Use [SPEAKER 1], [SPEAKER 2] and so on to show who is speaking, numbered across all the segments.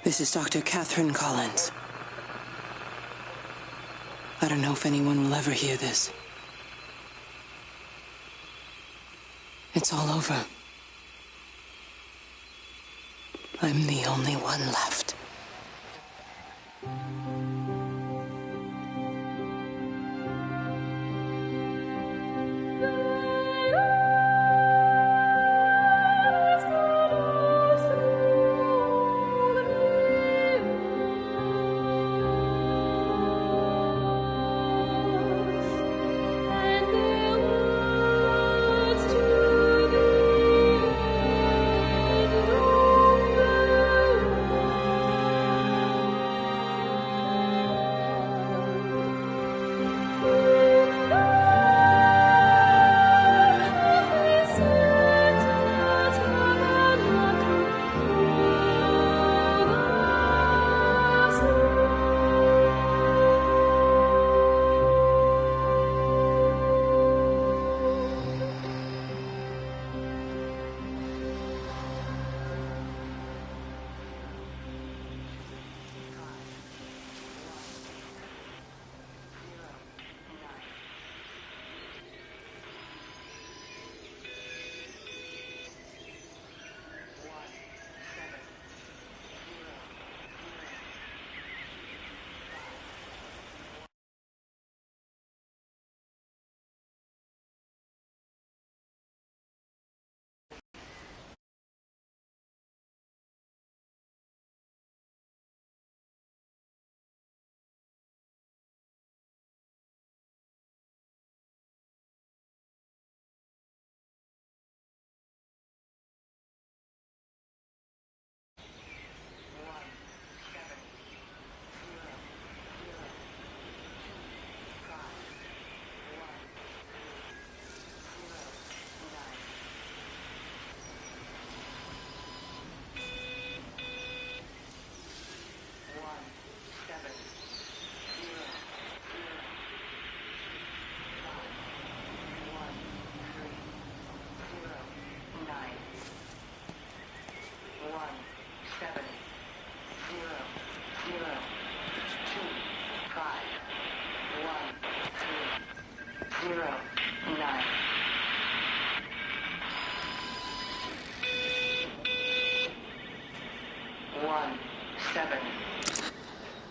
[SPEAKER 1] This is Dr. Catherine Collins. I don't know if anyone will ever hear this. It's all over. I'm the only one left.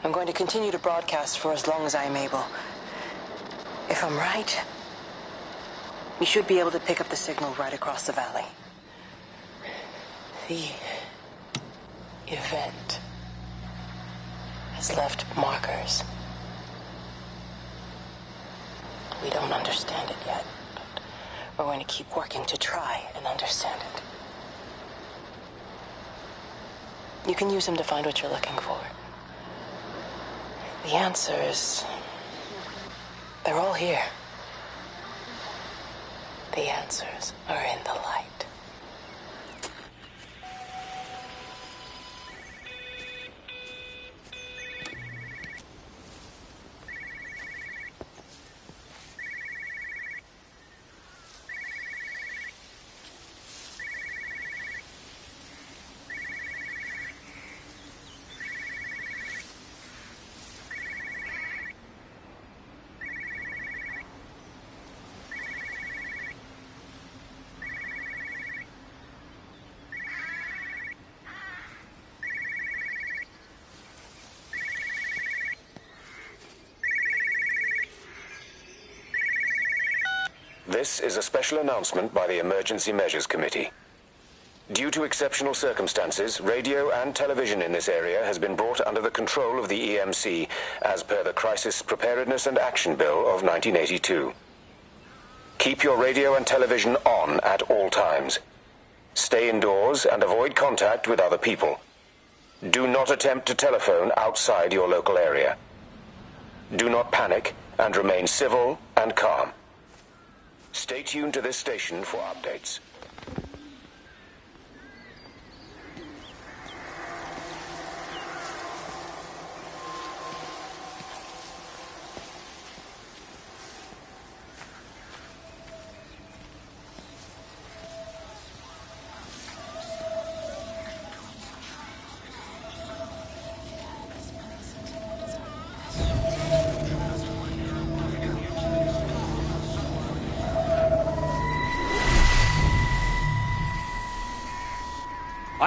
[SPEAKER 1] I'm going to continue to broadcast for as long as I'm able. If I'm right, we should be able to pick up the signal right across the valley. The event has left markers. We don't understand it yet, but we're going to keep working to try and understand it. You can use them to find what you're looking for. The answers, they're all here. The answers are in the light.
[SPEAKER 2] This is a special announcement by the Emergency Measures Committee. Due to exceptional circumstances, radio and television in this area has been brought under the control of the EMC as per the Crisis Preparedness and Action Bill of 1982. Keep your radio and television on at all times. Stay indoors and avoid contact with other people. Do not attempt to telephone outside your local area. Do not panic and remain civil and calm. Stay tuned to this station for updates.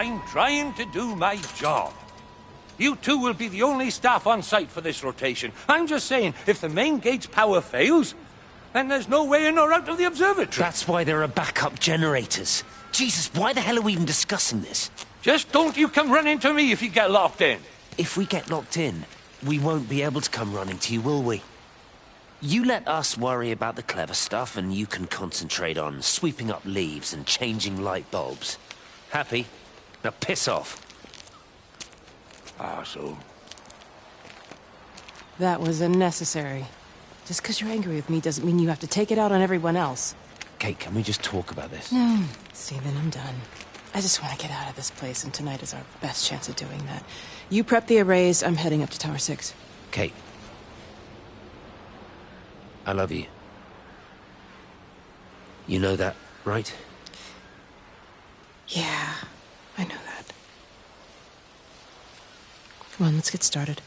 [SPEAKER 3] I'm trying to do my job. You two will be the only staff on site for this rotation. I'm just saying, if the main gate's power fails, then there's no way in or out of the observatory.
[SPEAKER 4] That's why there are backup generators. Jesus, why the hell are we even discussing this?
[SPEAKER 3] Just don't you come running to me if you get locked in.
[SPEAKER 4] If we get locked in, we won't be able to come running to you, will we? You let us worry about the clever stuff, and you can concentrate on sweeping up leaves and changing light bulbs. Happy? Now piss off.
[SPEAKER 3] Arsehole.
[SPEAKER 5] That was unnecessary. Just because you're angry with me doesn't mean you have to take it out on everyone else.
[SPEAKER 4] Kate, can we just talk about this?
[SPEAKER 5] No, Stephen, I'm done. I just want to get out of this place, and tonight is our best chance of doing that. You prep the arrays, I'm heading up to Tower 6.
[SPEAKER 4] Kate. I love you. You know that, right?
[SPEAKER 5] Yeah, I know that. Come on, let's get started.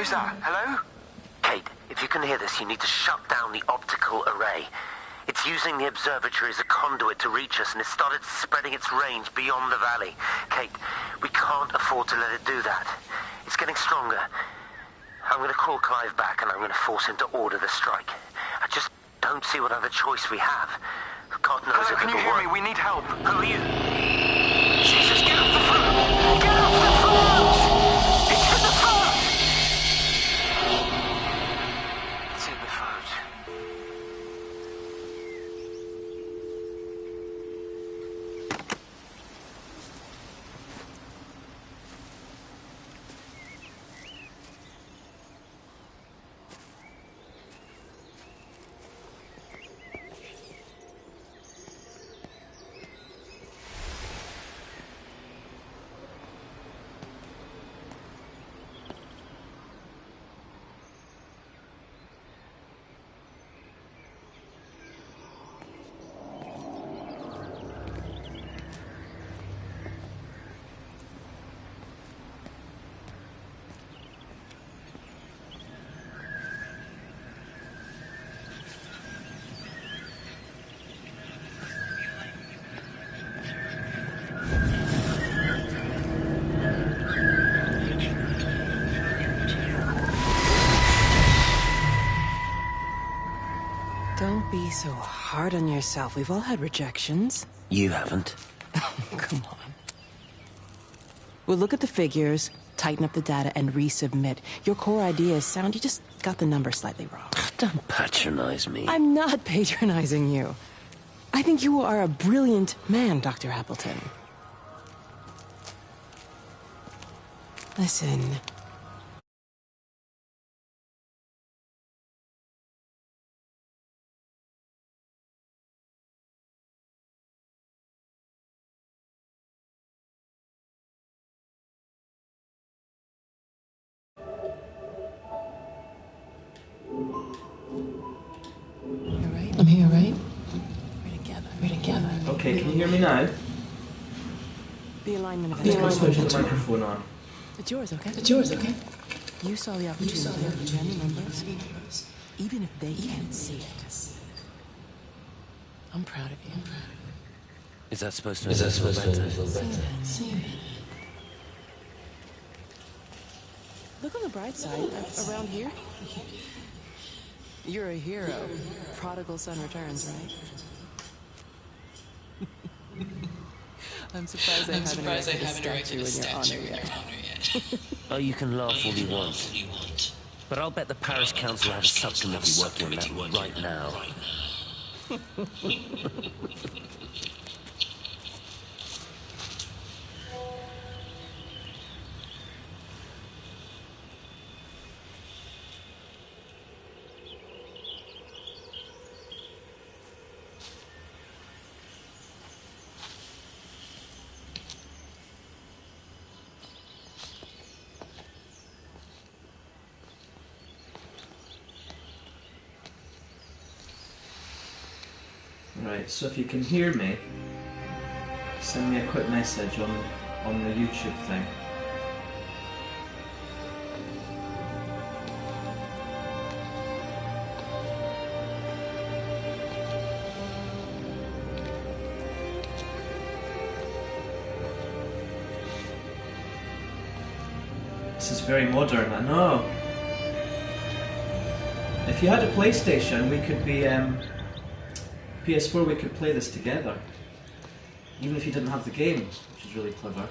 [SPEAKER 6] Who's that? Hello?
[SPEAKER 4] Kate, if you can hear this, you need to shut down the optical array. It's using the observatory as a conduit to reach us, and it's started spreading its range beyond the valley. Kate, we can't afford to let it do that. It's getting stronger. I'm going to call Clive back, and I'm going to force him to order the strike. I just don't see what other choice we have. God knows
[SPEAKER 6] Hello,
[SPEAKER 4] if
[SPEAKER 6] can you hear me? We need help.
[SPEAKER 4] Who are you? Jesus, get off the phone! Get off the phone! It's in the phone! It's in the phone.
[SPEAKER 5] Don't be so hard on yourself. We've all had rejections.
[SPEAKER 4] You haven't.
[SPEAKER 5] Come on. We'll look at the figures, tighten up the data, and resubmit. Your core idea is sound. You just got the number slightly wrong.
[SPEAKER 4] Don't patronize me.
[SPEAKER 5] I'm not patronizing you. I think you are a brilliant man, Dr. Appleton. Listen. I'm here, right? We're together. We're together.
[SPEAKER 7] Okay, can you hear me now?
[SPEAKER 5] The alignment of
[SPEAKER 7] I'm going to switch the microphone on.
[SPEAKER 5] It's yours, okay?
[SPEAKER 8] It's yours, okay?
[SPEAKER 5] You saw the opportunity to jam the numbers, even if they can't see it. I'm proud of you.
[SPEAKER 4] Is that supposed to make you feel better?
[SPEAKER 5] Look on the bright side. Around here, you're a hero. Prodigal son returns, right? I'm surprised I haven't erected a statue in your honor yet.
[SPEAKER 4] Oh, you can laugh all you want. But I'll bet the parish council have a subcommittee working on that right now.
[SPEAKER 7] Right, so if you can hear me, send me a quick message on the YouTube thing. This is very modern, I know. If you had a PlayStation, we could be PS4, we could play this together. Even if you didn't have the game, which is really clever.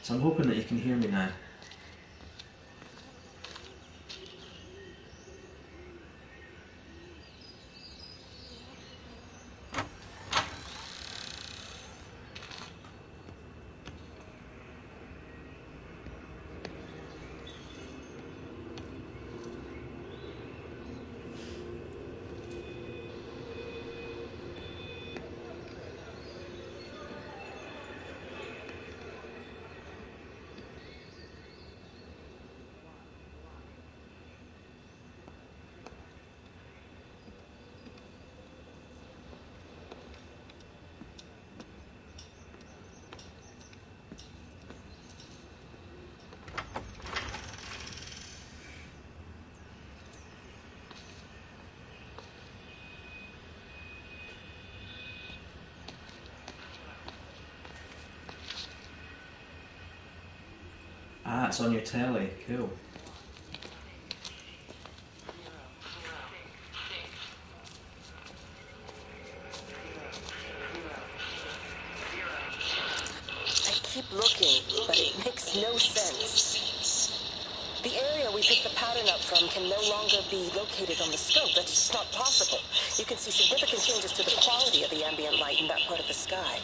[SPEAKER 7] So I'm hoping that you can hear me now. Ah, it's on your telly. Cool.
[SPEAKER 1] I keep looking, but it makes no sense. The area we picked the pattern up from can no longer be located on the scope. That's just not possible. You can see significant changes to the quality of the ambient light in that part of the sky.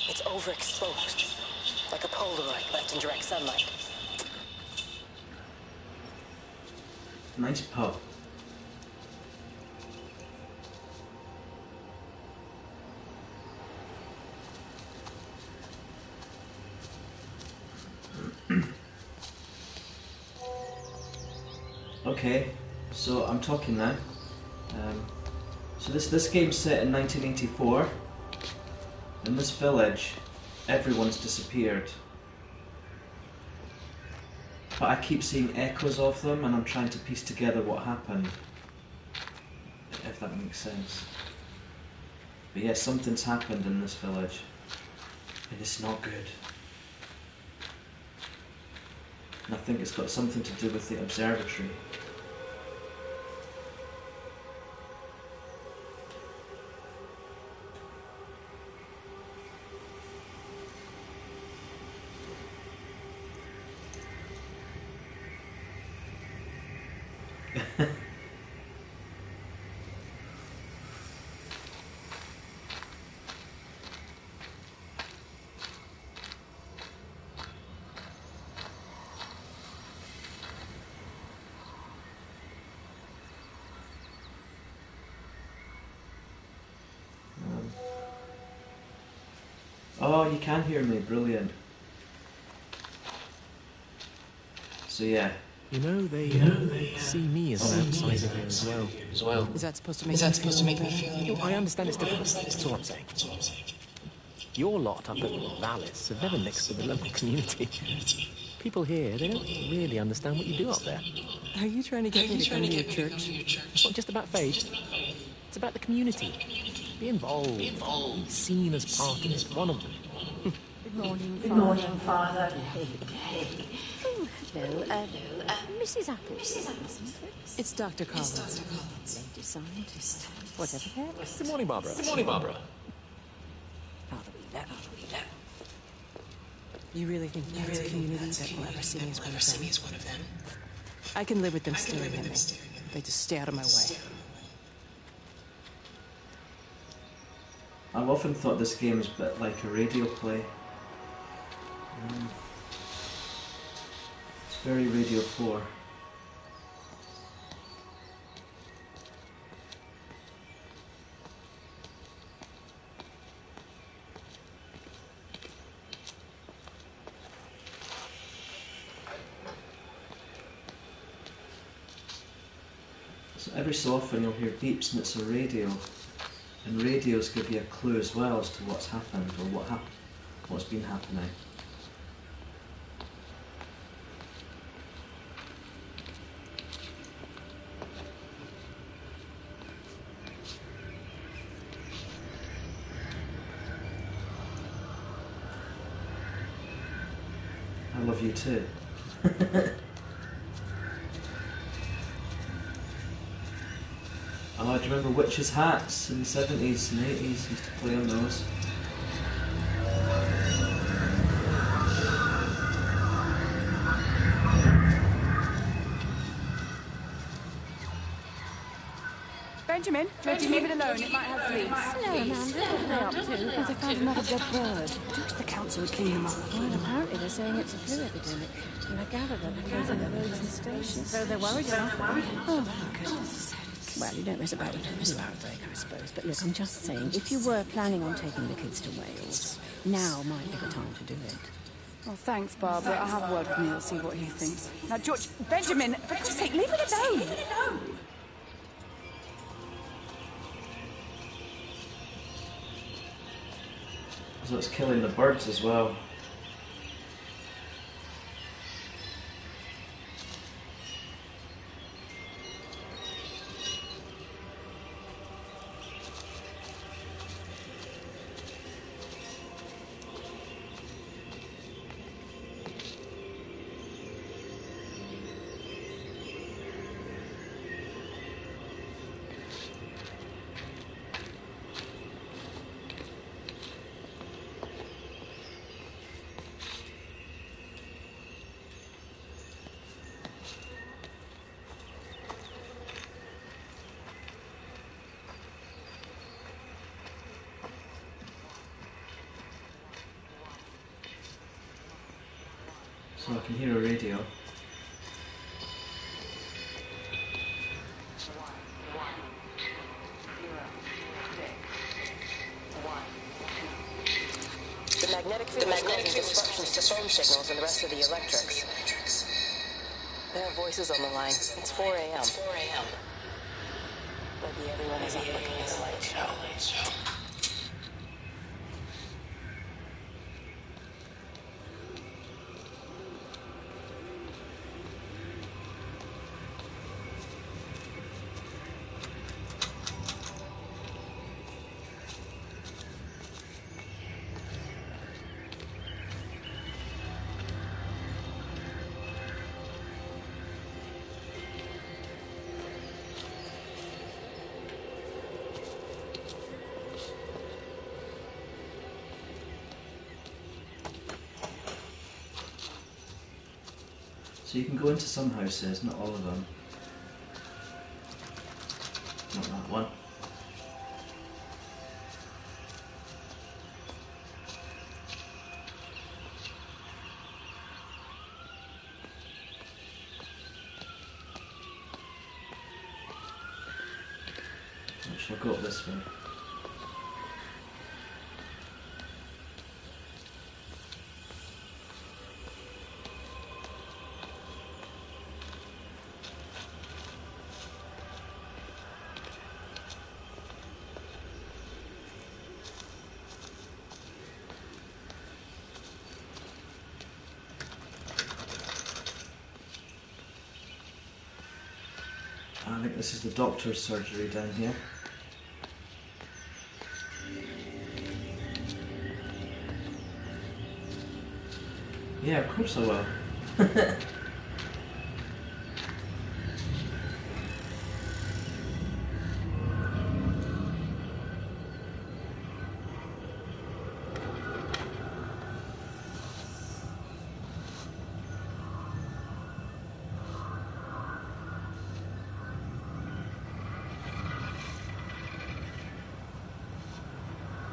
[SPEAKER 1] It's overexposed, like a Polaroid left in direct sunlight.
[SPEAKER 7] Nice pub. Okay, so I'm talking now. So this game's set in 1984. In this village, everyone's disappeared. But I keep seeing echoes of them, and I'm trying to piece together what happened. If that makes sense. But yeah, something's happened in this village. And it's not good. And I think it's got something to do with the observatory. Oh, you can hear me, brilliant. So yeah.
[SPEAKER 8] You know, they see me as an outsider here as well.
[SPEAKER 5] Is that supposed to make me feel
[SPEAKER 8] I understand it's difficult, that's all I'm saying. Your lot up at Valis have never mixed with the local community. People here, they don't really understand what you do up there.
[SPEAKER 5] Are you trying to get me to come to your church?
[SPEAKER 8] It's not just about faith. It's about the community. Be involved. Be seen as part of it, one of them.
[SPEAKER 9] Good morning, Father. Oh, hello. Mrs. Apples.
[SPEAKER 5] It's Dr. Collins.
[SPEAKER 9] Lady scientist. Whatever that.
[SPEAKER 8] Good morning, Barbara.
[SPEAKER 9] Father Wheeler.
[SPEAKER 5] You really think that's a community that will ever see me as one of them? I can live with them staring at me. They just stay out of my way.
[SPEAKER 7] I've often thought this game is a bit like a radio play. It's very Radio 4. So every so often you'll hear beeps and it's a radio. And radios give you a clue as well as to what's happened or what's been happening. I love you too. Oh, do you remember witches' hats in the 70s and 80s? Used to play on those.
[SPEAKER 10] Benjamin, leave it alone. It might have fleas.
[SPEAKER 9] Hello, Amanda. What are they up to?
[SPEAKER 10] Oh, they found another dead bird. I wish the council would clean them up.
[SPEAKER 9] Well, apparently they're saying it's a flu epidemic. And I gather that they're closing the roads and stations.
[SPEAKER 10] So they're worried enough.
[SPEAKER 9] Oh, for goodness sake. Well, you don't mess about with a flu outbreak, I suppose. But look, I'm just saying, if you were planning on taking the kids to Wales, now might be the time to do it.
[SPEAKER 10] Well, thanks, Barbara. I'll have a word with Neil, see what he thinks. Now, George, Benjamin, for God's sake, leave it alone.
[SPEAKER 7] So it's killing the birds as well. So I can hear a radio.
[SPEAKER 1] The magnetic field is causing disruptions to phone signals and the rest of the electrics. There are voices on the line. It's 4 a.m. Maybe everyone is up looking at the light show.
[SPEAKER 7] So you can go into some houses, not all of them. Not that one. I shall go up this way. I think this is the doctor's surgery down here. Yeah, of course I will.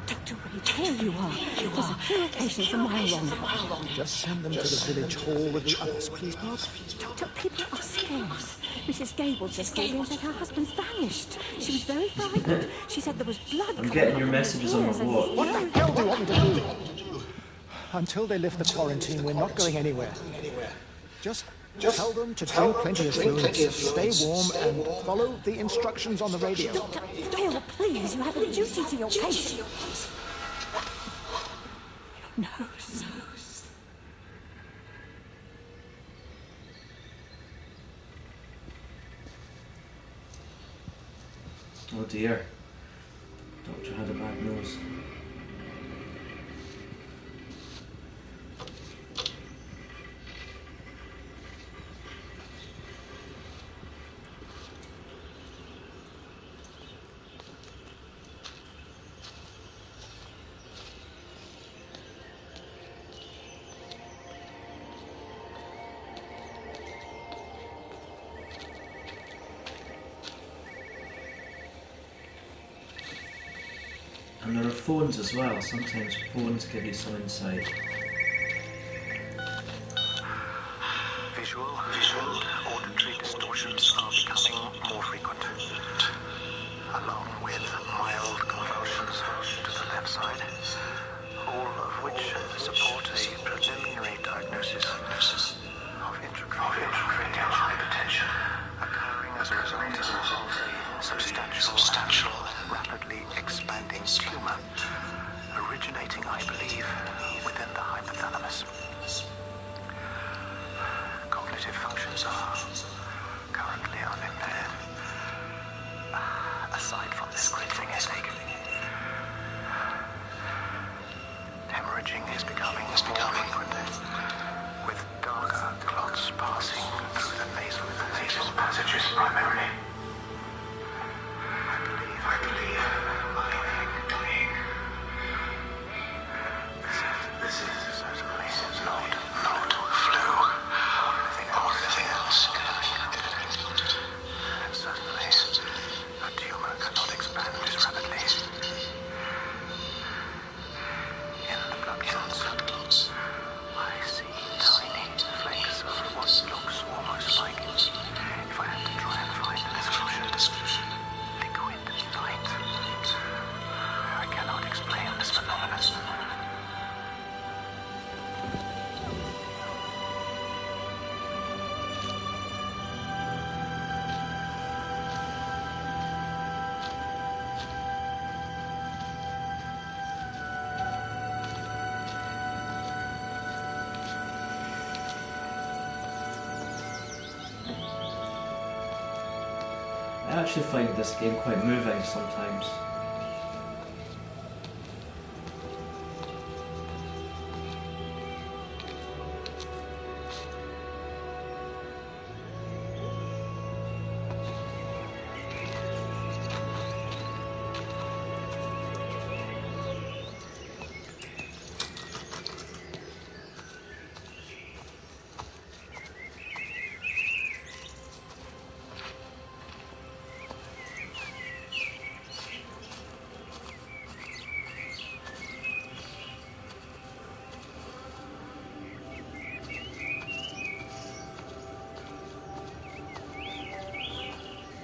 [SPEAKER 9] Dr. Reed, here you are. There's a queue of patients a mile long.
[SPEAKER 11] Just send them to the village hall with the others, please, Bob.
[SPEAKER 9] Doctor, people are scared. Mrs. Gable just called me and said her husband's vanished. She was very frightened. She said there was blood.
[SPEAKER 7] I'm getting your messages on the watch.
[SPEAKER 11] What the hell do you want me to do? Until they lift the quarantine, we're not going anywhere. Just tell them to drink plenty of fluids, stay warm, and follow the instructions on the radio.
[SPEAKER 9] Doctor, Phil, please, you have a duty to your patient. Your nose.
[SPEAKER 7] Oh dear. Doctor had a bad nose. And there are phones as well. Sometimes phones give you some insight.
[SPEAKER 12] Visual and auditory distortions are becoming more frequent, along with mild convulsions to the left side, all of which support a preliminary diagnosis of intracranial hypertension occurring as a result of a substantial, rapidly expanding tumor originating, I believe, within the hypothalamus. Cognitive functions are currently unimpaired, aside from this crippling headache. Hemorrhaging is becoming more frequent, with darker clots passing through the nasal passages primarily. I believe dying. This is certainly not flu or anything else. And certainly a tumor cannot expand this rapidly. In the blood clots, I see tiny flakes of what looks almost like, if I had to try and find a description, liquid light. I cannot explain this phenomenon.
[SPEAKER 7] I actually find this game quite moving sometimes.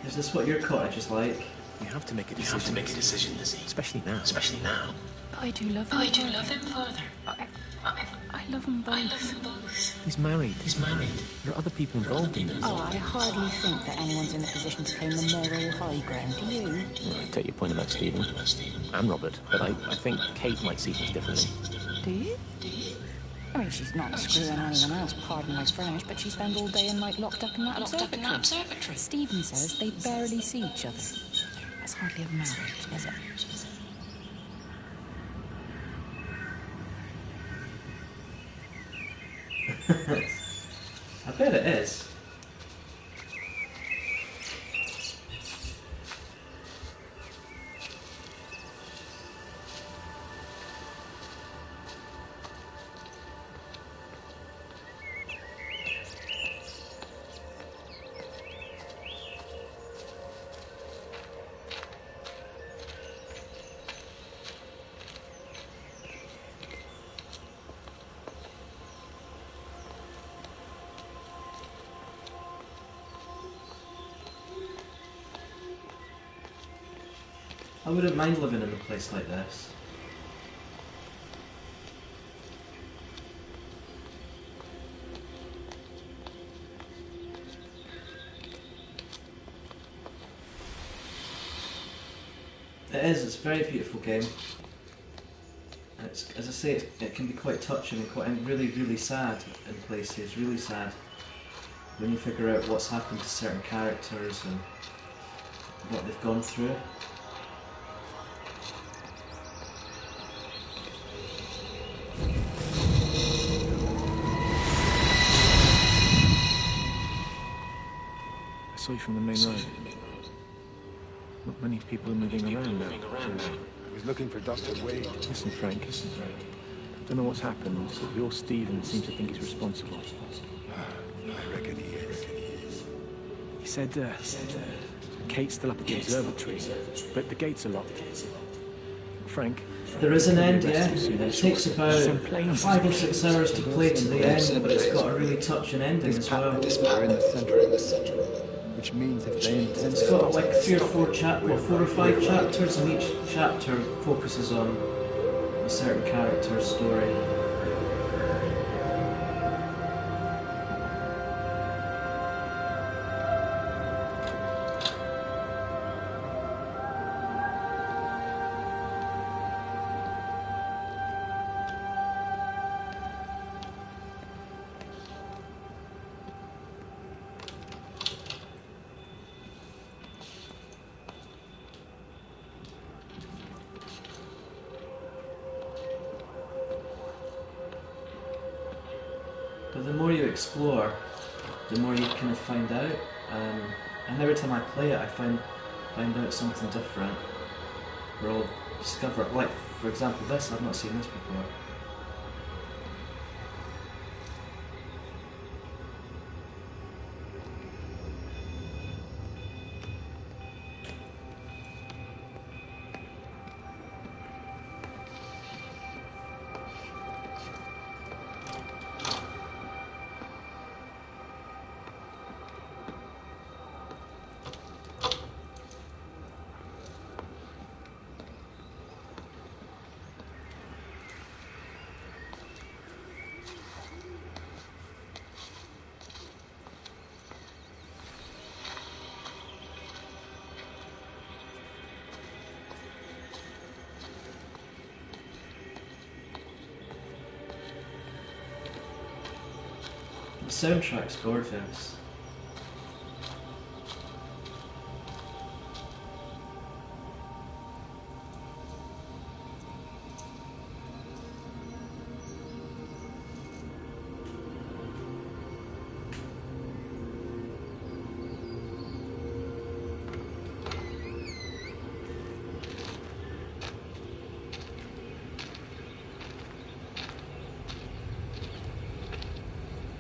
[SPEAKER 7] Is this what your cottage is like?
[SPEAKER 8] You have to make a decision. Especially now.
[SPEAKER 5] But I do love him, Father. I love them both.
[SPEAKER 8] He's married. There are other people involved in this.
[SPEAKER 9] Oh, I hardly think that anyone's in a position to claim the moral high ground, do you?
[SPEAKER 8] Well, I take your point about Stephen. And Robert. But I think Kate might see things differently.
[SPEAKER 9] Do you? I mean, she's not screwing anyone else, pardon my French, but she spends all day and night locked up in that observatory. Stephen says they barely see each other. That's hardly a marriage, is it?
[SPEAKER 7] I bet it is. I wouldn't mind living in a place like this. It's a very beautiful game. It's, as I say, it can be quite touching and really, really sad in places, really sad when you figure out what's happened to certain characters and what they've gone through.
[SPEAKER 8] I saw you from the main road. Not many people are moving around now.
[SPEAKER 13] I was looking for Dr. Wade.
[SPEAKER 8] Listen, Frank. Don't know what's happened, but your Stephen seems to think he's responsible.
[SPEAKER 13] I reckon he is.
[SPEAKER 8] He said, Kate's still up at the observatory, but the gates are locked. Frank?
[SPEAKER 7] There is an end, yeah. It takes about 5 or 6 hours to play to the end, but it's got a really touching ending as well.
[SPEAKER 13] We're in the center. Which means if they intend
[SPEAKER 7] it's got like 4 or 5 chapters, and each chapter focuses on a certain character's story. But the more you explore, the more you kind of find out. And every time I play it, I find out something different. Or I'll discover, like for example, this. I've not seen this before. The soundtrack's gorgeous.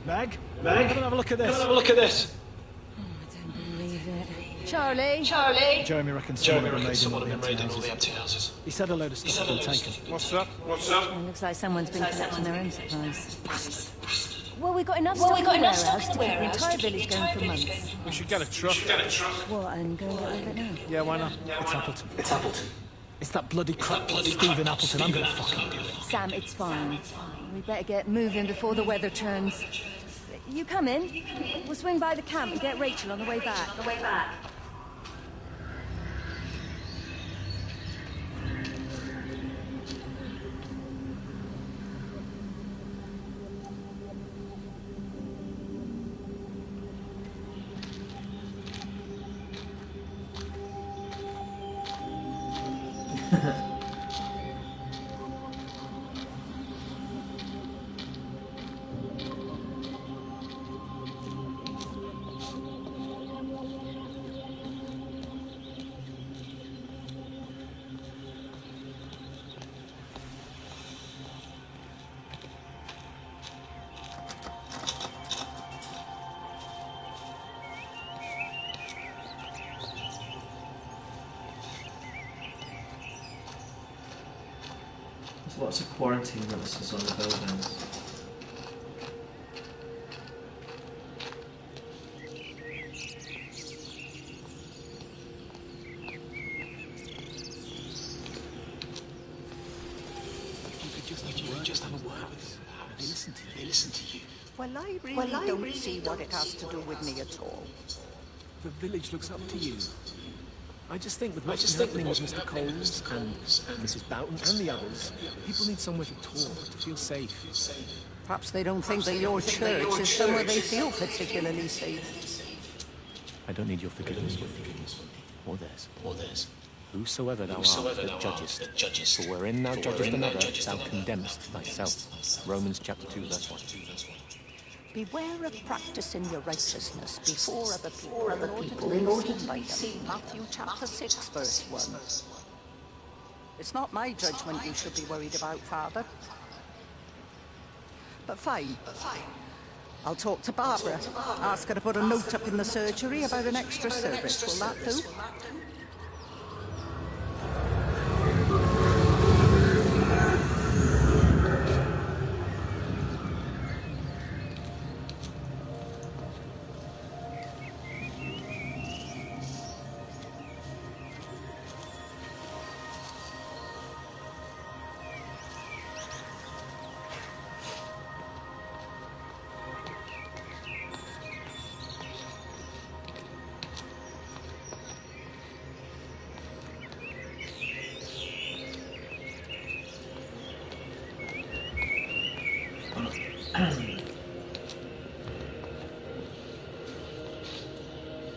[SPEAKER 11] Meg? Come and have a look at this.
[SPEAKER 9] Oh, I don't believe it. Charlie?
[SPEAKER 11] Jeremy reckons someone had been raiding all the empty houses. He said a load of stuff had been taken.
[SPEAKER 13] What's up?
[SPEAKER 9] It looks like someone's been collecting their own supplies. Well, we got enough stuff in the warehouse to keep the entire village going for months.
[SPEAKER 3] We should get a truck.
[SPEAKER 9] What, and go and get rid of it now?
[SPEAKER 3] Yeah, why not?
[SPEAKER 8] It's Appleton. It's Appleton. It's that bloody crackpot Stephen Appleton. I'm gonna fucking do it.
[SPEAKER 9] Sam, it's fine. We better get moving before the weather turns. You come in. We'll swing by the camp and get Rachel on the way back.
[SPEAKER 7] There's lots of quarantine notices on the buildings.
[SPEAKER 8] Just have a word. They listen to you.
[SPEAKER 14] Well, I really don't see what it has to do with me at all.
[SPEAKER 8] The village looks up to you. I just think with what's happening with Mr. Coles and Mrs. Boughton and the others, people need somewhere to talk, to feel safe.
[SPEAKER 14] Perhaps they don't think that your church is somewhere they feel particularly safe.
[SPEAKER 8] I don't need your forgiveness, or theirs. Whosoever thou art that judgest, for wherein thou judgest another, thou condemnest thyself. Romans chapter 2, verse 1.
[SPEAKER 14] Beware of practicing your righteousness before other people in order to be seen by them. Matthew chapter 6, verse 1. It's not my judgment you should be worried about, Father. But fine. I'll talk to Barbara. Ask her to put a note up in the surgery about an extra service. Will that do?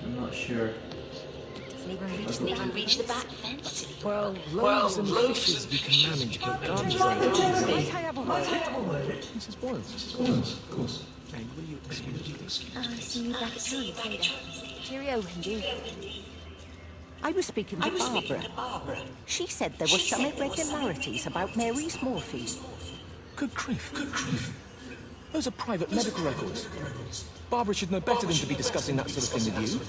[SPEAKER 7] I'm not sure.
[SPEAKER 9] Doesn't even reach the back fence.
[SPEAKER 8] Well, loaves and fishes we can manage, but gardens are not.
[SPEAKER 14] Might I have a word?
[SPEAKER 8] Mrs. Boyle. Of course. Hey, will you excuse me, please?
[SPEAKER 9] I'll see you back at town later. Cheerio, Hindu.
[SPEAKER 14] I was speaking to Barbara. She said there were some irregularities about Mary's morphine.
[SPEAKER 8] Good grief. Those are private medical records. Barbara should know better than to be discussing that sort of thing with you.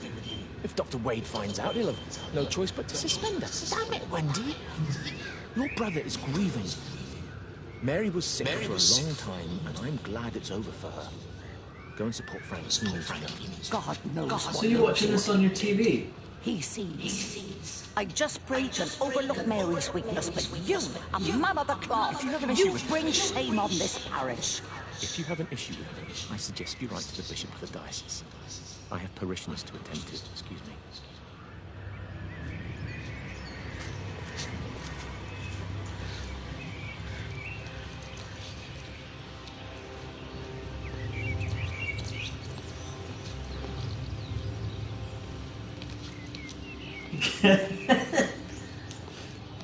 [SPEAKER 8] If Dr. Wade finds out, he'll have no choice but to suspend her. Damn it, Wendy. Your brother is grieving. Mary was sick for a long time, and I'm glad it's over for her. Go and support Frank. He needs you.
[SPEAKER 14] God knows what.
[SPEAKER 7] So you're watching this on your TV?
[SPEAKER 14] He sees. I just break and overlook Mary's weakness, but you, a man of the cloth, you bring shame on this parish.
[SPEAKER 8] If you have an issue with me, I suggest you write to the bishop of the diocese. I have parishioners to attend to. Excuse me.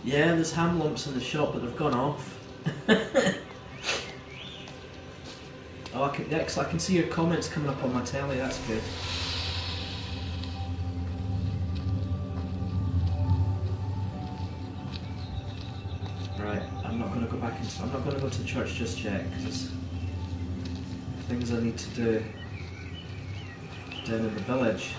[SPEAKER 7] Yeah, there's ham lumps in the shop, but they've gone off. Oh, I can see your comments coming up on my telly. That's good. Right, I'm not going to go back into. I'm not going to go to church just yet because there's things I need to do down in the village.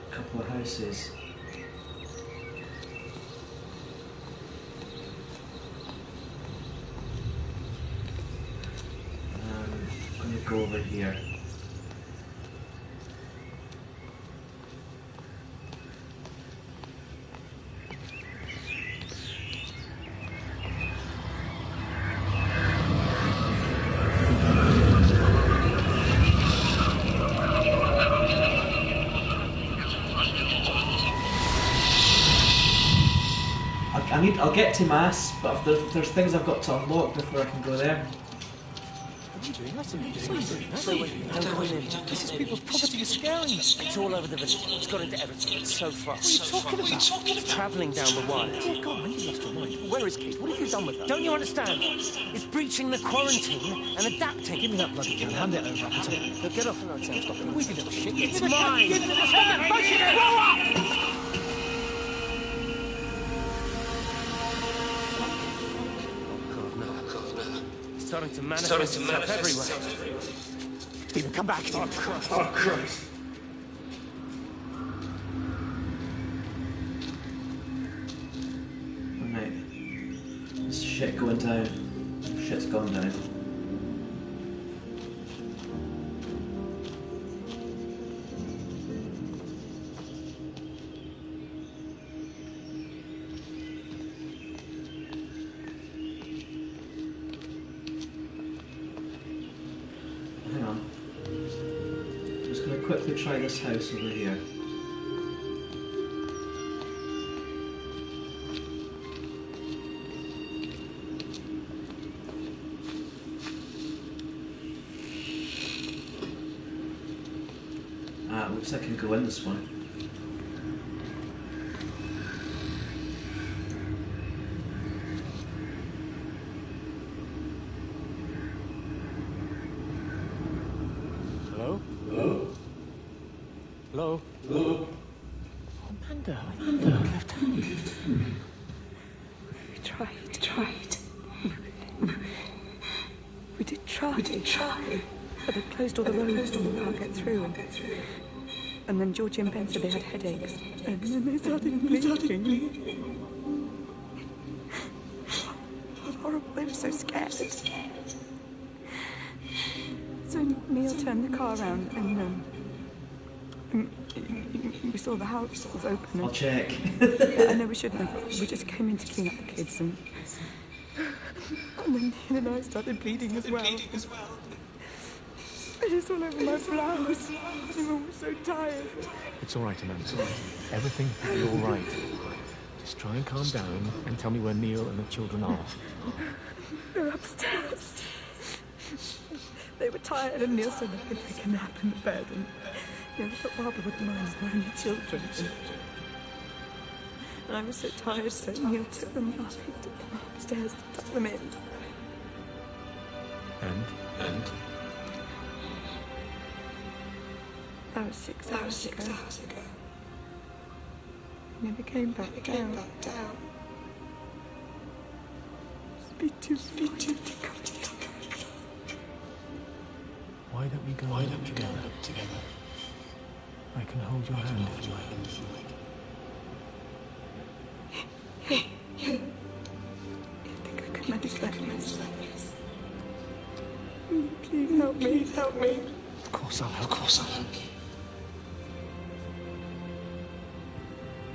[SPEAKER 7] A couple of houses. over here. I'll get to Mass, but if there's things I've got to unlock before I can go there.
[SPEAKER 8] What are you doing? Listen, what are you doing? Don't go in. This is people's property. You're scaring them.
[SPEAKER 15] It's all over the village. It's got into Everton. It's so far.
[SPEAKER 8] What are you talking about?
[SPEAKER 15] It's travelling down the wire.
[SPEAKER 8] Dear God, man, you lost your mind. Where is Kate? What have you done with her?
[SPEAKER 15] Don't you understand? It's breaching the quarantine and adapting.
[SPEAKER 8] Give me that bloody gun. Hand it over.
[SPEAKER 15] Now get off the road, Sam. Stop.
[SPEAKER 8] We did little shit.
[SPEAKER 15] It's mine.
[SPEAKER 8] Give me the gun. Grow up!
[SPEAKER 15] Starting to manifest itself everywhere.
[SPEAKER 8] Stephen, come back.
[SPEAKER 15] Oh, Christ.
[SPEAKER 7] Oh, Christ. Alright. This shit going down. Shit's gone down. Quickly try this house over here. Ah, looks like I can go in this one.
[SPEAKER 8] Hello? Hello? Hello?
[SPEAKER 15] Hello?
[SPEAKER 8] Amanda, left hand.
[SPEAKER 10] We tried. We did try. But they've closed all the roads and we can't get through. And then Georgie and Ben said they had headaches. And then they started bleeding. It was horrible. They were so scared. So Neil turned the car around and we saw the house was open.
[SPEAKER 7] I'll check.
[SPEAKER 10] Yeah, I know we shouldn't have, but we just came in to clean up the kids and then Neil and I started bleeding as well. And it's all over my blouse. I'm so tired.
[SPEAKER 8] It's all right, Amanda. Everything will be all right. Just try and calm down and tell me where Neil and the children are.
[SPEAKER 10] They're upstairs. They were tired and Neil said they could take a nap in the bed and I thought Barbara wouldn't mind, they're only children. And I was so tired, so Neil took them up. He took them upstairs to tuck them in.
[SPEAKER 8] And?
[SPEAKER 10] That was 6 hours ago. He never came back down. It's been too far to come.
[SPEAKER 8] Why don't we go together? I can hold your hand if you like.
[SPEAKER 10] You think I could manage that myself? Please help me.
[SPEAKER 8] Of course I'll help.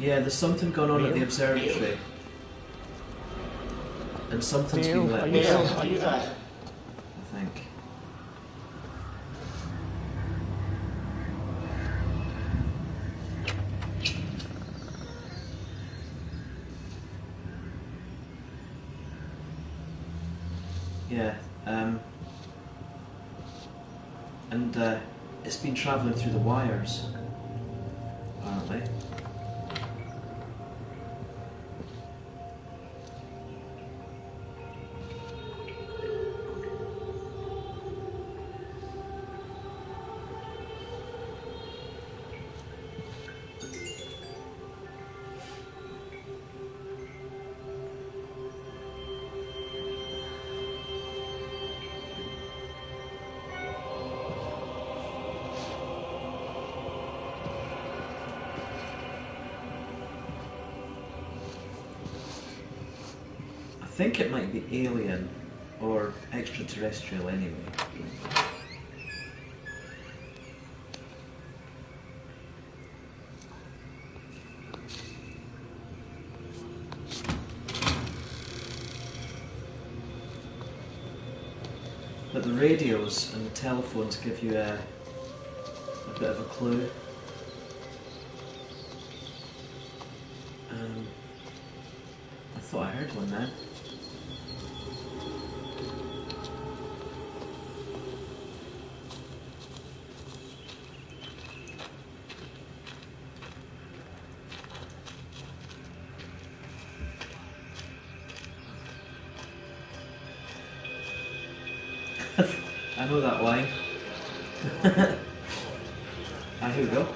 [SPEAKER 7] Yeah, there's something going on at the observatory. And something's been let loose.
[SPEAKER 8] Are you there?
[SPEAKER 7] I think. Yeah, and it's been travelling through the wires, apparently. I think it might be alien or extraterrestrial anyway. But the radios and the telephones give you a bit of a clue. I thought I heard one then. I know that line. Here we go.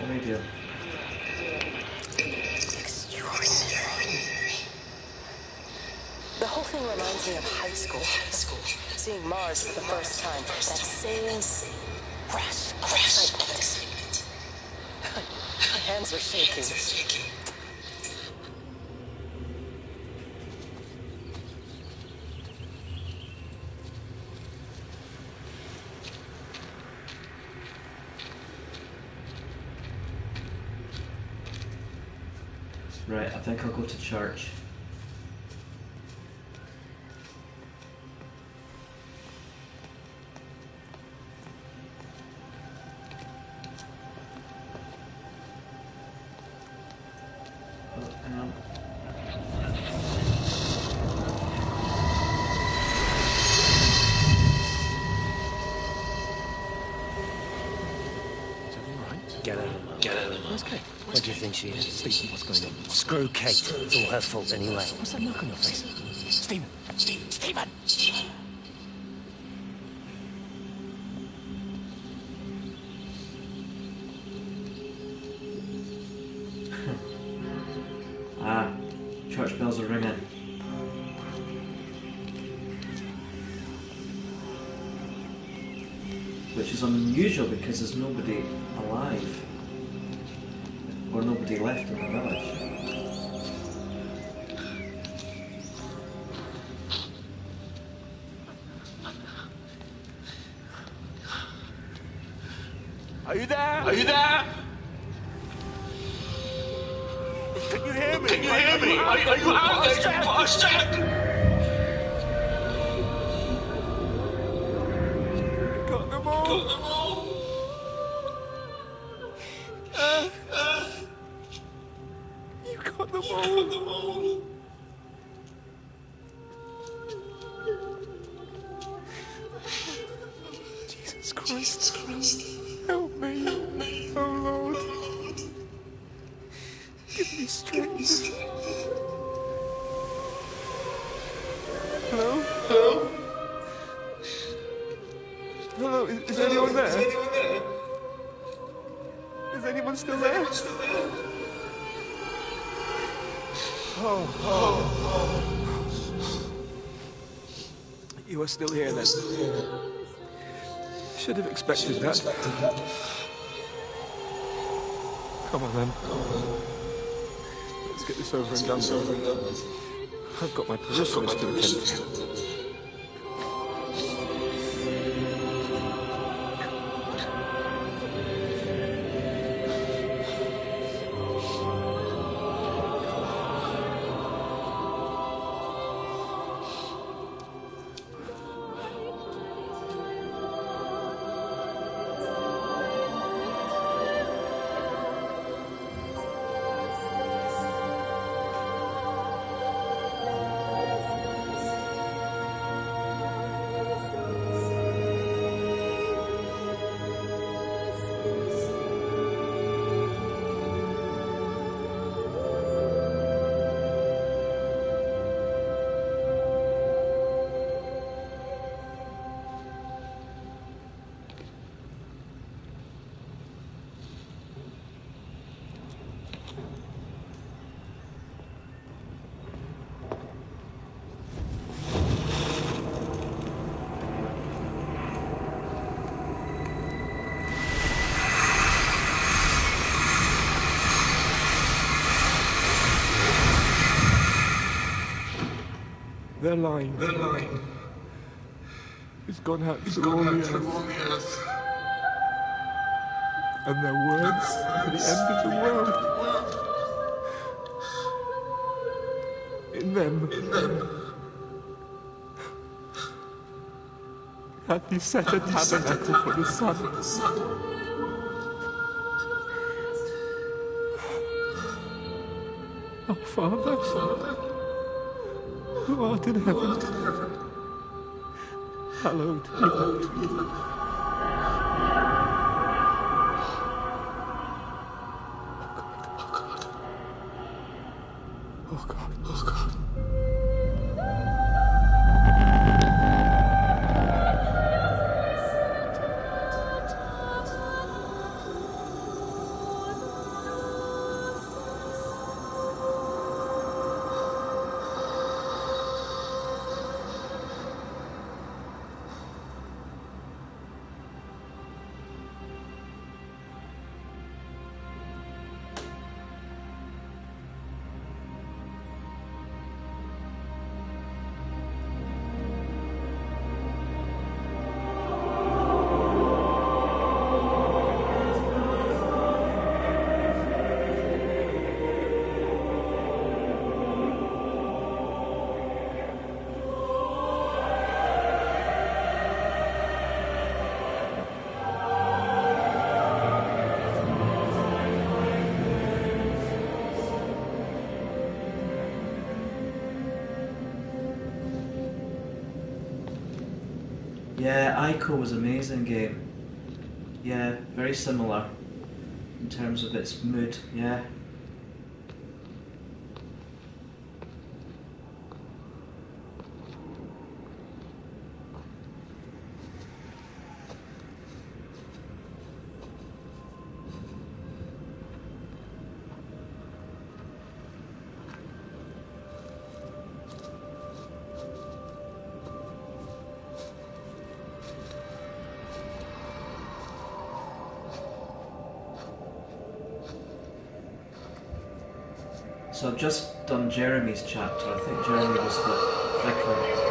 [SPEAKER 7] Radio.
[SPEAKER 1] Extraordinary. The whole thing reminds me of high school. Seeing Mars for the first time. That same rush of excitement. My hands are shaking.
[SPEAKER 7] Right, I think I'll go to church. Oh, hang on.
[SPEAKER 8] Is everything right?
[SPEAKER 15] Get out of the
[SPEAKER 8] Get out of the Where's Kate?
[SPEAKER 15] What do you think she is?
[SPEAKER 8] Stephen, what's going on?
[SPEAKER 15] Screw Kate. It's all her fault anyway.
[SPEAKER 8] What's that mark on your face? Stephen! Stephen!
[SPEAKER 7] Church bells are ringing. Which is unusual because there's nobody alive. Or nobody left in the village.
[SPEAKER 8] Are you there?
[SPEAKER 15] Are you there?
[SPEAKER 8] Can you hear me?
[SPEAKER 15] Can you hear me? Are you out there, you bastard?
[SPEAKER 8] Got them all.
[SPEAKER 15] Got them all.
[SPEAKER 8] You got them all. Jesus Christ. Help me. Oh Lord. Give me strength. Hello?
[SPEAKER 15] Hello?
[SPEAKER 8] Hello, is anyone there? Is anyone still there? Oh. You are still here then. Should have expected that. Come on then. Let's get this over and done with. I've got my parishioners to attend to. Their line has gone out through all the earth. And their words to the end of the world. In them.
[SPEAKER 6] and he set a tabernacle for the sun. Our Father, who art in heaven, hallowed be thy name. Oh God, oh God.
[SPEAKER 7] Yeah, Ico was an amazing game. Yeah, very similar in terms of its mood, yeah. So I've just done Jeremy's chapter. I think Jeremy was the vicar.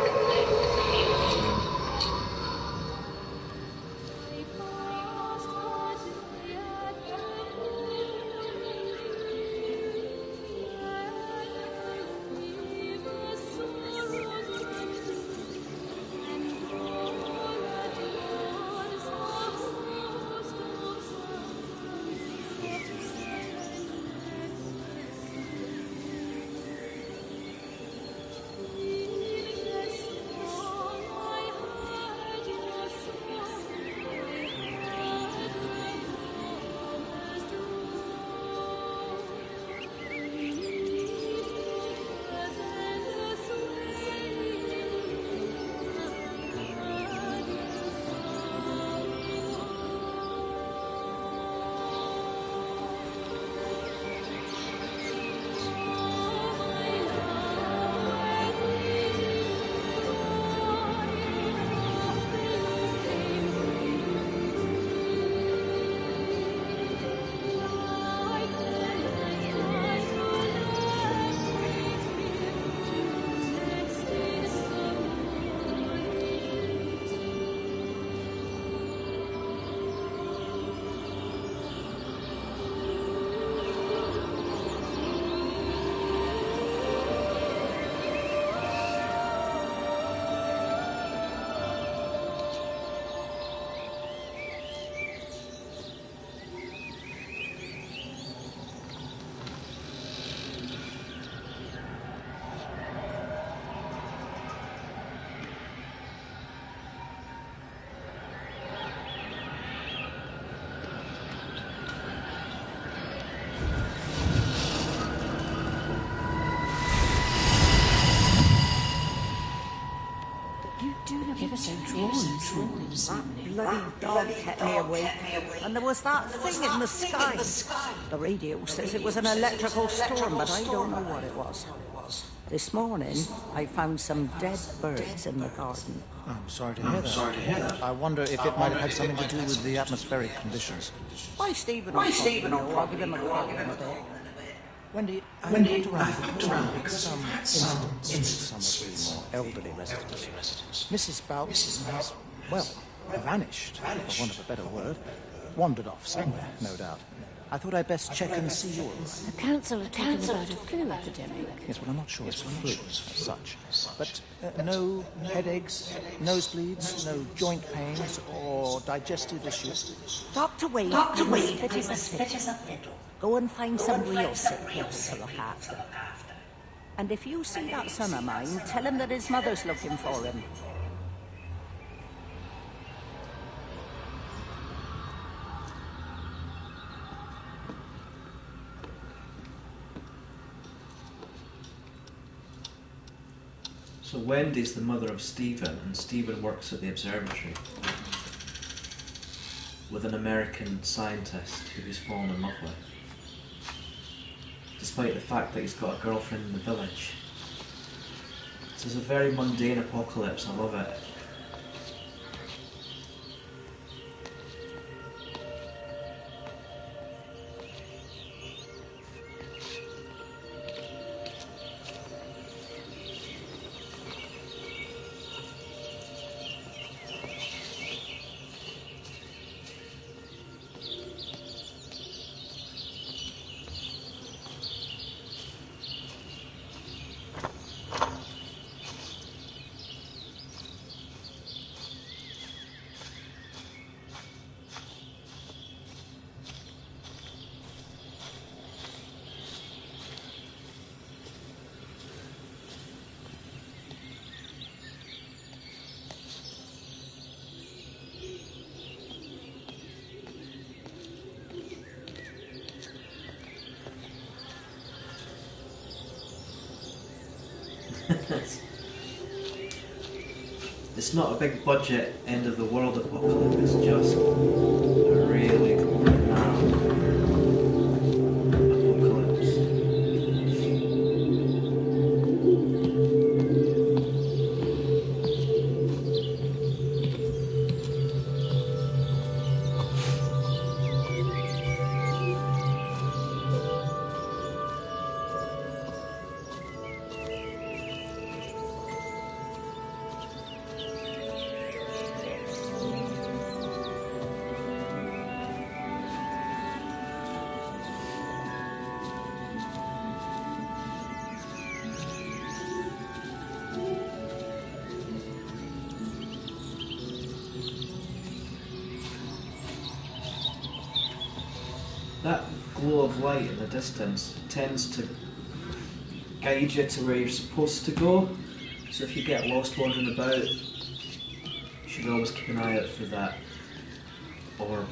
[SPEAKER 14] That bloody dog kept me awake. And there was that thing in the sky. The radio says it was an electrical storm, but I don't know what it was. This morning, I found some dead birds in the garden.
[SPEAKER 11] I'm sorry to hear that. I wonder if it might have had something to do with the atmospheric conditions.
[SPEAKER 14] Why, Stephen? I'll give him a call in a bit.
[SPEAKER 11] Wendy, I looked around because instance some of the more elderly residents. Mrs. Bouts has, well, vanished, for want of a better word. Wandered off somewhere, no doubt. I thought I'd best check and see you're all right.
[SPEAKER 14] The council are talking about a flu epidemic.
[SPEAKER 11] Yes, well, I'm not sure it's flu as such. But no headaches, nosebleeds, no joint pains, or digestive issues.
[SPEAKER 14] Dr. Wade, fit as a fiddle. Go and find some real sick people to look after. And if you see that son of mine, tell him that his mother's looking for him.
[SPEAKER 7] So Wendy's the mother of Stephen, and Stephen works at the observatory with an American scientist who he's fallen in love with, despite the fact that he's got a girlfriend in the village. So it's a very mundane apocalypse. I love it. It's not a big budget end of the world apocalypse, it's just a really renowned apocalypse. That glow of light in the distance tends to guide you to where you're supposed to go. So if you get lost wandering about, you should always keep an eye out for that orb.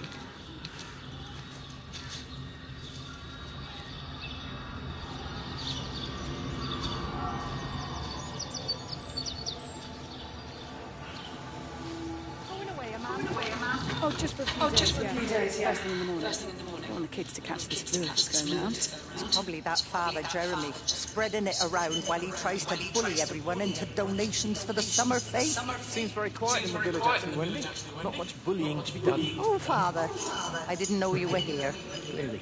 [SPEAKER 10] Oh, just for a few days, yeah. First thing in the morning. I don't want the kids to catch this flu that's going around.
[SPEAKER 14] It's probably that father, Jeremy, spreading it around while he tries to bully everyone into donations for the summer fete.
[SPEAKER 8] Seems very quiet in the village, actually, Wendy. Not much bullying to be done.
[SPEAKER 14] Oh, Father, I didn't know you were here.
[SPEAKER 8] Really?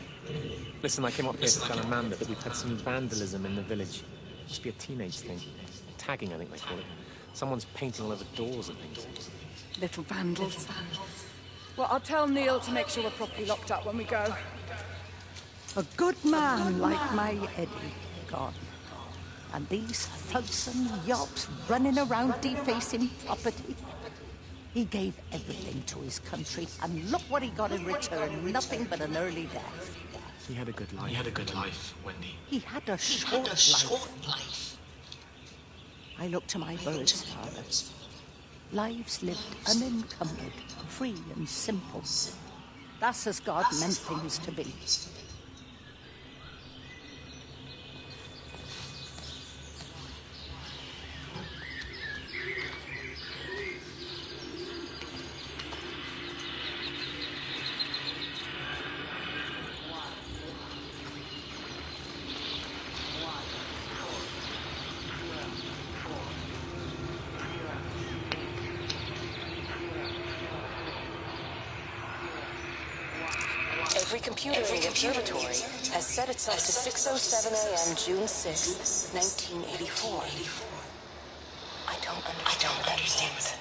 [SPEAKER 8] Listen, I came up here to tell Amanda that we've had some vandalism in the village. Must be a teenage thing. Tagging, I think they call it. Someone's painting all over doors and things.
[SPEAKER 10] Little vandals. Well, I'll tell Neil to make sure we're properly locked up when we go.
[SPEAKER 14] A good man like my Eddie gone. And these thugs and yobs running around defacing property. He gave everything to his country, and look what he got in return. Nothing but an early death.
[SPEAKER 8] He had a good life.
[SPEAKER 6] He had a good life, Wendy.
[SPEAKER 14] He had a short life. I look to my birds, Father. Lives lived unencumbered, free and simple. That's as God meant things to be.
[SPEAKER 1] Every computer in the observatory has set itself to 6:07 a.m. June 6, 1984. I don't understand what that means.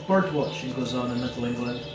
[SPEAKER 7] bird watching goes on in Little England.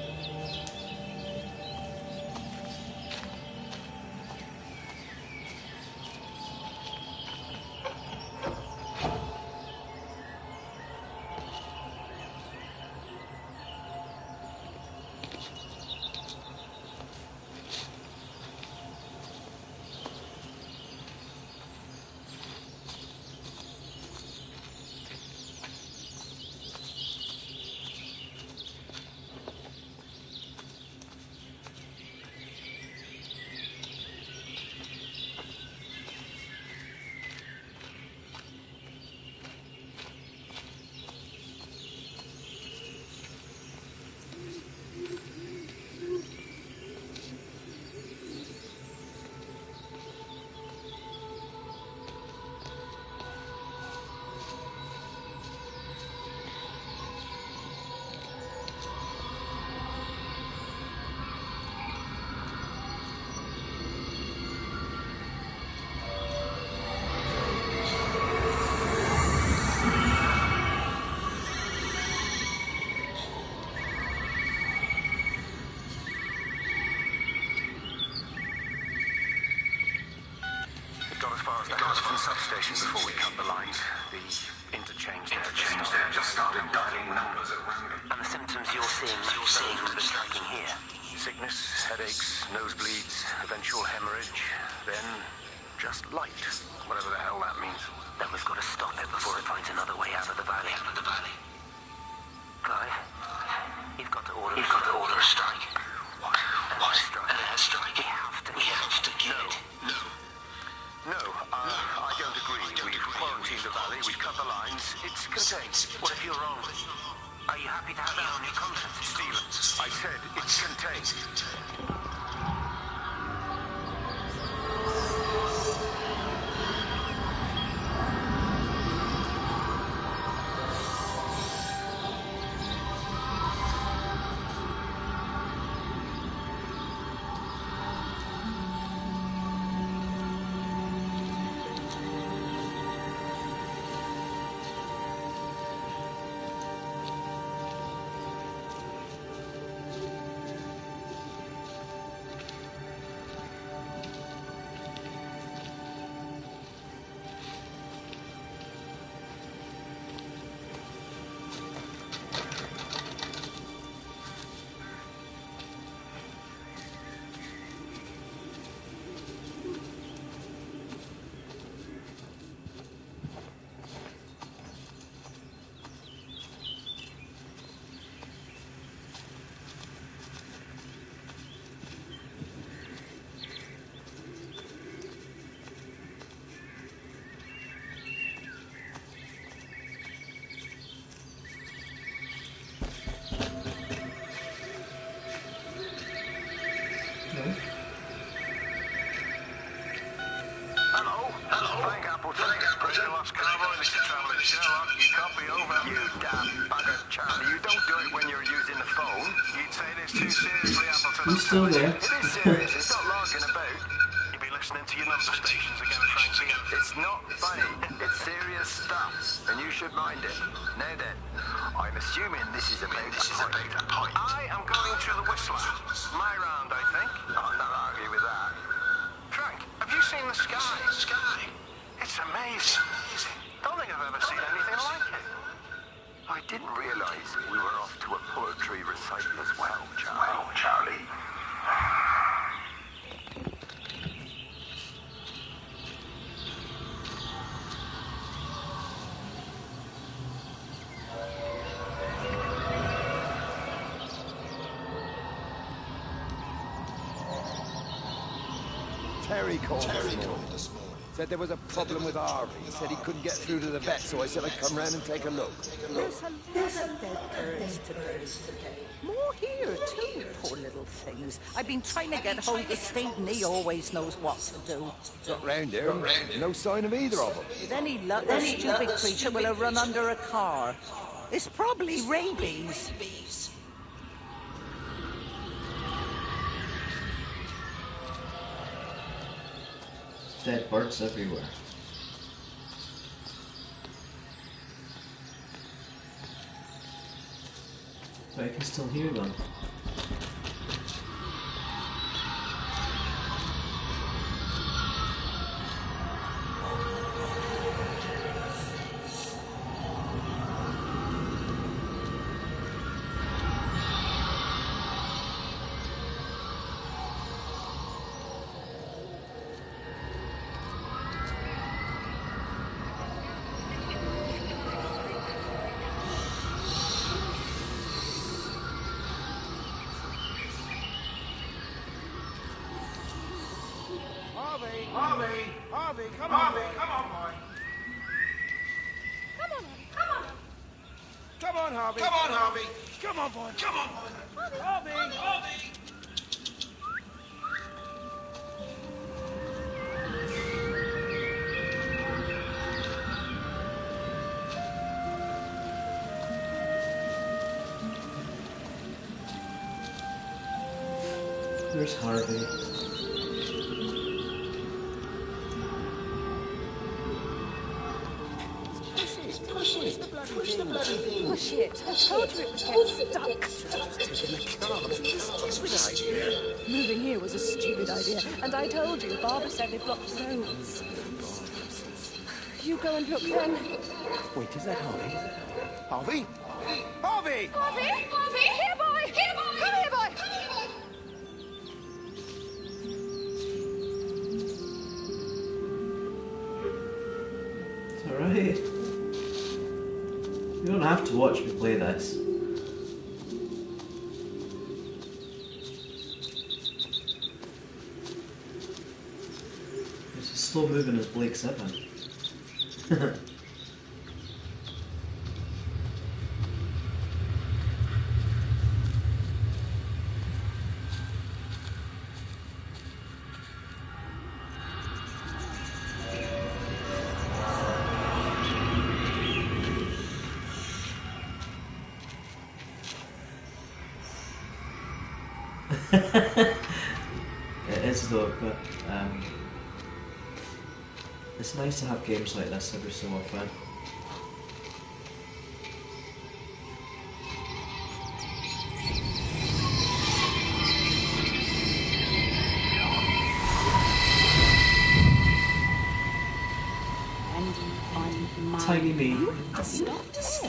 [SPEAKER 2] Substation before we cut the lines. The interchange there just started dialing numbers at random.
[SPEAKER 4] And the symptoms you're seeing match those we've been tracking here.
[SPEAKER 2] Sickness, headaches, nosebleeds, eventual hemorrhage, then just light. Whatever the hell that means.
[SPEAKER 4] Then we've got to stop it before it finds another way out of the valley. Clive, you've got to order a strike.
[SPEAKER 2] What?
[SPEAKER 4] Why strike? An airstrike. We have to kill it.
[SPEAKER 2] No, I don't agree. We've quarantined the valley, we've cut the lines. It's contained.
[SPEAKER 4] What if you're wrong? Are you happy to have that on your conscience?
[SPEAKER 2] Stephen, I said it's contained.
[SPEAKER 7] He's still there.
[SPEAKER 2] It is serious. It's not larking about. You'll be listening to your number stations again, Frankie. It's not funny. It's serious stuff, and you should mind it. Now then, I'm assuming this is about a point. I am going through the Whistler. My round, I think. I'll not argue with that. Frank, have you seen the sky? It's amazing. Don't think I've ever seen anything like it. I didn't realize we were off to a poetry recital as well, Charlie.
[SPEAKER 13] Terry called this morning. Said there was a problem with Harvey. He said he couldn't get through to the vet, so I said I'd come round and take a look.
[SPEAKER 14] There's a lot of dead birds today. More here, too, poor little things. I've been trying to get hold of Steve, and he always knows what to do.
[SPEAKER 13] Not round here. No sign of either of them.
[SPEAKER 14] With any luck, this stupid creature will have run under a car. It's probably rabies.
[SPEAKER 7] Dead birds everywhere. still hear them.
[SPEAKER 13] Harvey, come on, boy. Come on, Harvey. Come on, Harvey. Come on, boy. Come on, boy. Harvey.
[SPEAKER 7] Where's Harvey?
[SPEAKER 14] Push it. Push it. I told you it would get stuck.
[SPEAKER 13] Stupid idea.
[SPEAKER 14] Moving here was a stupid idea. And I told you, Barbara said they blocked the roads. You go and look then.
[SPEAKER 8] Wait, is that Harvey?
[SPEAKER 13] Harvey? Harvey!
[SPEAKER 14] Harvey! Here, boy! Come here, boy!
[SPEAKER 7] It's alright. You don't have to watch me play this. It's as slow moving as Blake 7. It is though, but it's nice to have games like this every so often. Tiny me.
[SPEAKER 14] You have to stop.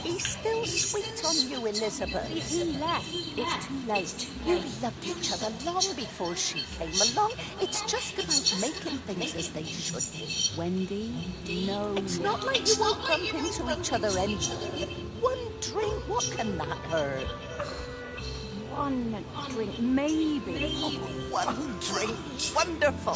[SPEAKER 14] He's still sweet on you, Elizabeth. He left. It's too late. You loved each other long before she came along. It's just about making things as they should be.
[SPEAKER 9] Wendy?
[SPEAKER 14] No. It's not like you won't bump into each other anyway. One drink, what can that hurt?
[SPEAKER 9] One drink, maybe.
[SPEAKER 14] Oh, one drink. Wonderful.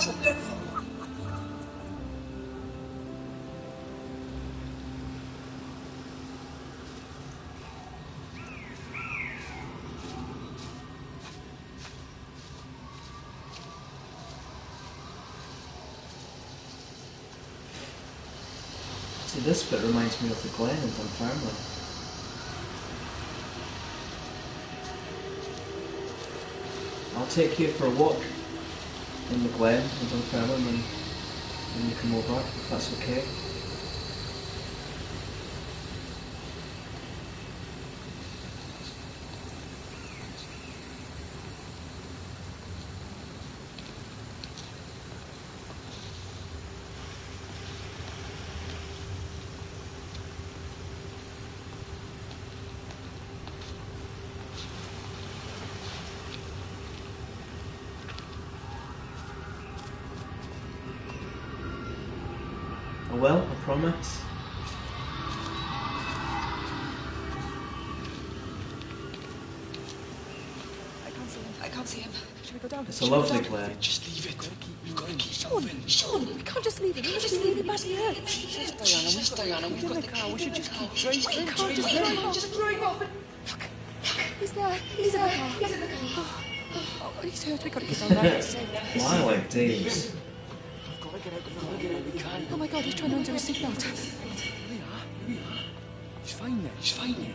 [SPEAKER 7] See, this bit reminds me of the Glen in Dunfermline. I'll take you for a walk in the Glen in Dunfermline when you come over, if that's okay. I will, I promise.
[SPEAKER 10] I can't see him. Should we go down?
[SPEAKER 7] It's a lovely Glen.
[SPEAKER 6] Just leave it. We've got to keep
[SPEAKER 10] Sean, we can't just leave him. He must be really badly hurt.
[SPEAKER 6] Diana, we've got the car. We should just keep driving.
[SPEAKER 10] We can't just drive off. Look, he's there. He's in the car. Oh, he's hurt. We got to get down there.
[SPEAKER 7] Why like Dave's?
[SPEAKER 6] We've got to get out of the road. We can't.
[SPEAKER 10] Oh my God, he's trying to undo his seatbelt.
[SPEAKER 6] We are. He's fine now. He's fine now.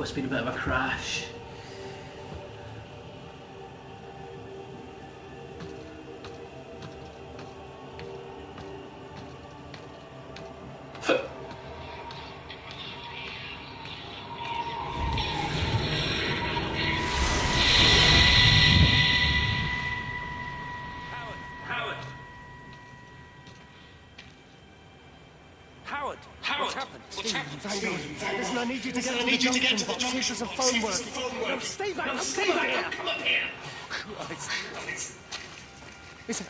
[SPEAKER 7] it's been a bit of a crash.
[SPEAKER 15] What's happened?
[SPEAKER 11] Hang on. Listen, I need you to get to the junction box. See if there's a phone working. No, stay back. Come up here. Oh, Christ. Listen.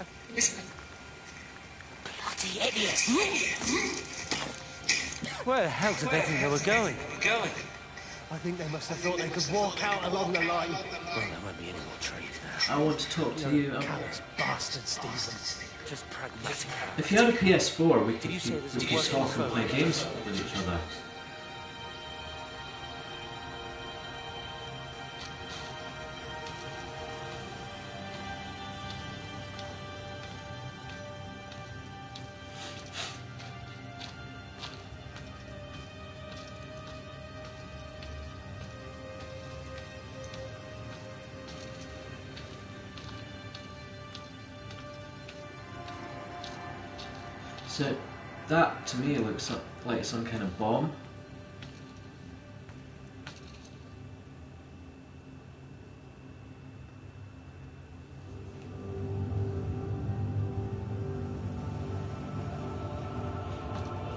[SPEAKER 15] Bloody idiot! Where the hell did they think they were going?
[SPEAKER 11] I think they must have thought they could walk out along the line.
[SPEAKER 15] Well, there won't be any more trains now.
[SPEAKER 7] I want to talk to you.
[SPEAKER 11] Callous bastard, Stephen.
[SPEAKER 15] Just pragmatic.
[SPEAKER 7] If you had a PS4, we could talk and play games with each other. So, that to me looks like some kind of bomb.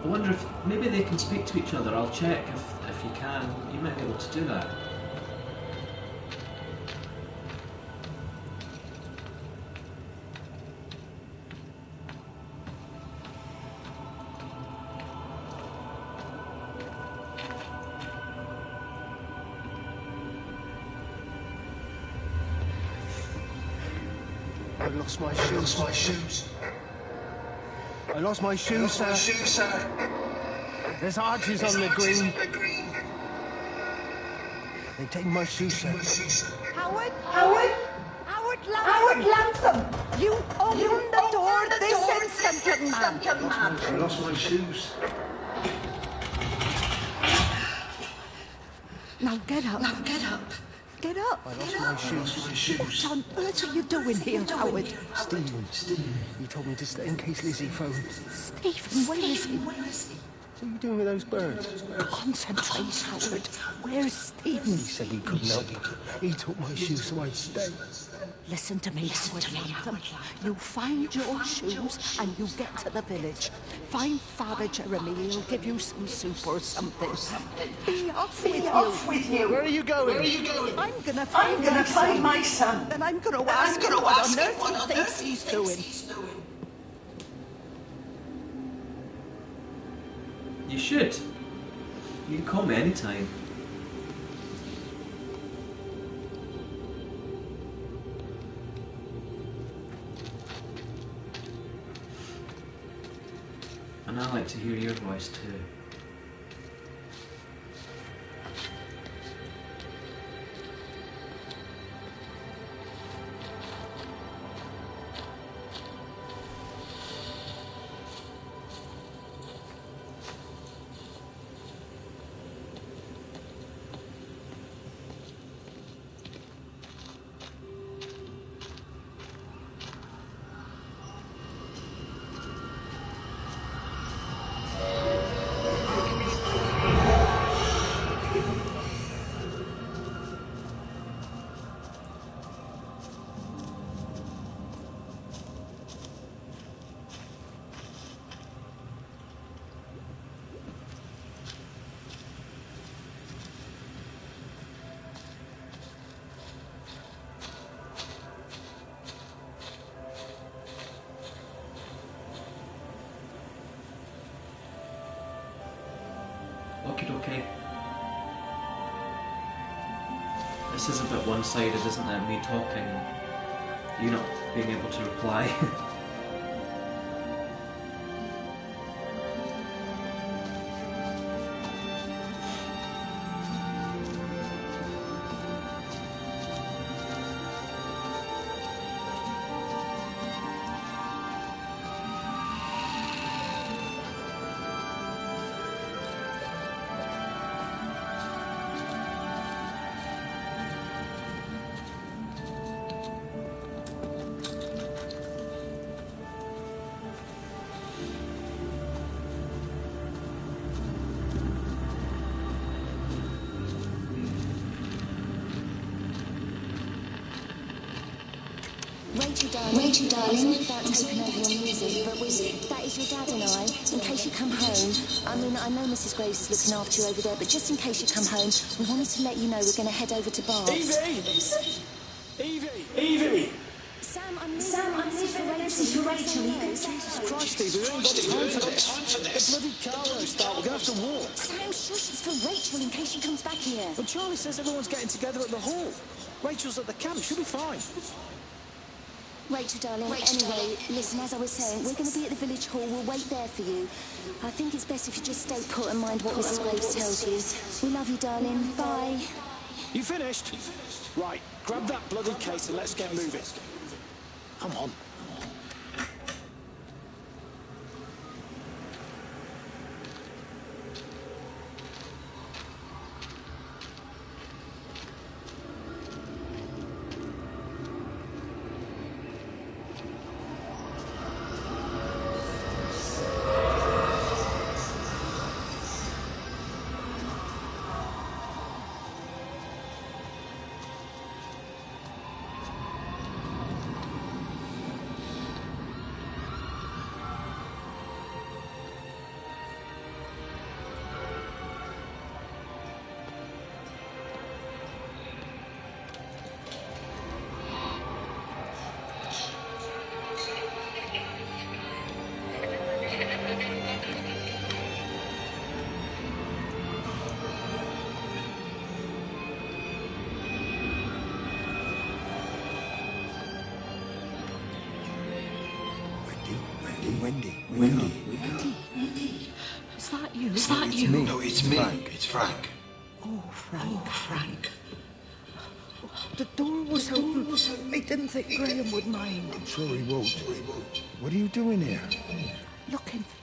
[SPEAKER 7] I wonder if maybe they can speak to each other. I'll check if you can. You might be able to do that.
[SPEAKER 11] I lost my shoes. I lost my shoes, sir. There's arches on the green. They've taken my shoes, sir.
[SPEAKER 14] Howard Lantham! You opened the door, they said something, man.
[SPEAKER 7] I lost my shoes.
[SPEAKER 14] Now get up. Get up.
[SPEAKER 11] I lost my shoes.
[SPEAKER 14] What on earth are you doing here, Howard?
[SPEAKER 11] Stephen, you told me to stay in case Lizzie phoned.
[SPEAKER 14] Stephen, where is he?
[SPEAKER 11] What are you doing with those birds?
[SPEAKER 14] Concentrate, Howard. Where's Stephen?
[SPEAKER 11] He said he couldn't help it. He took my shoes so I'd stay.
[SPEAKER 14] Listen to me, Howard Lantham. You find your shoes and you get to the village. Find Father Jeremy, he'll give you some soup or something. Be off with you.
[SPEAKER 11] Where are you going?
[SPEAKER 14] I'm gonna find my son. And I'm gonna ask him what on earth he thinks he's doing.
[SPEAKER 7] You should. You can call me anytime. And I like to hear your voice too. Okay. This is a bit one-sided, isn't it? Me talking, you not being able to reply.
[SPEAKER 16] Rachel, darling. I'm sorry about taking over your music, but that is your dad and I. In case you come home, I mean, I know Mrs. Graves is looking after you over there, but just in case you come home, we wanted to let you know we're going to head over to Barb's.
[SPEAKER 6] Evie!
[SPEAKER 16] Sam, I'm leaving a message for Rachel.
[SPEAKER 6] Jesus Christ, Evie, we ain't got time for this. The bloody car won't start. We're going to have to walk.
[SPEAKER 16] Sam, shush, it's for Rachel in case she comes back here.
[SPEAKER 6] But Charlie says everyone's getting together at the hall. Rachel's at the camp. She'll be fine.
[SPEAKER 16] Rachel, darling, anyway, listen, as I was saying, we're going to be at the village hall. We'll wait there for you. I think it's best if you just stay put and mind what Mrs. Graves tells you. We love you, darling. Bye.
[SPEAKER 6] You finished? Right, grab that bloody case and let's get moving. Come on.
[SPEAKER 10] Wendy. Is that you?
[SPEAKER 13] It's me. No, it's me. It's Frank.
[SPEAKER 10] Oh, Frank. The door was open. I didn't think Graham would mind.
[SPEAKER 13] I'm sure he won't. What are you doing here?
[SPEAKER 10] Looking for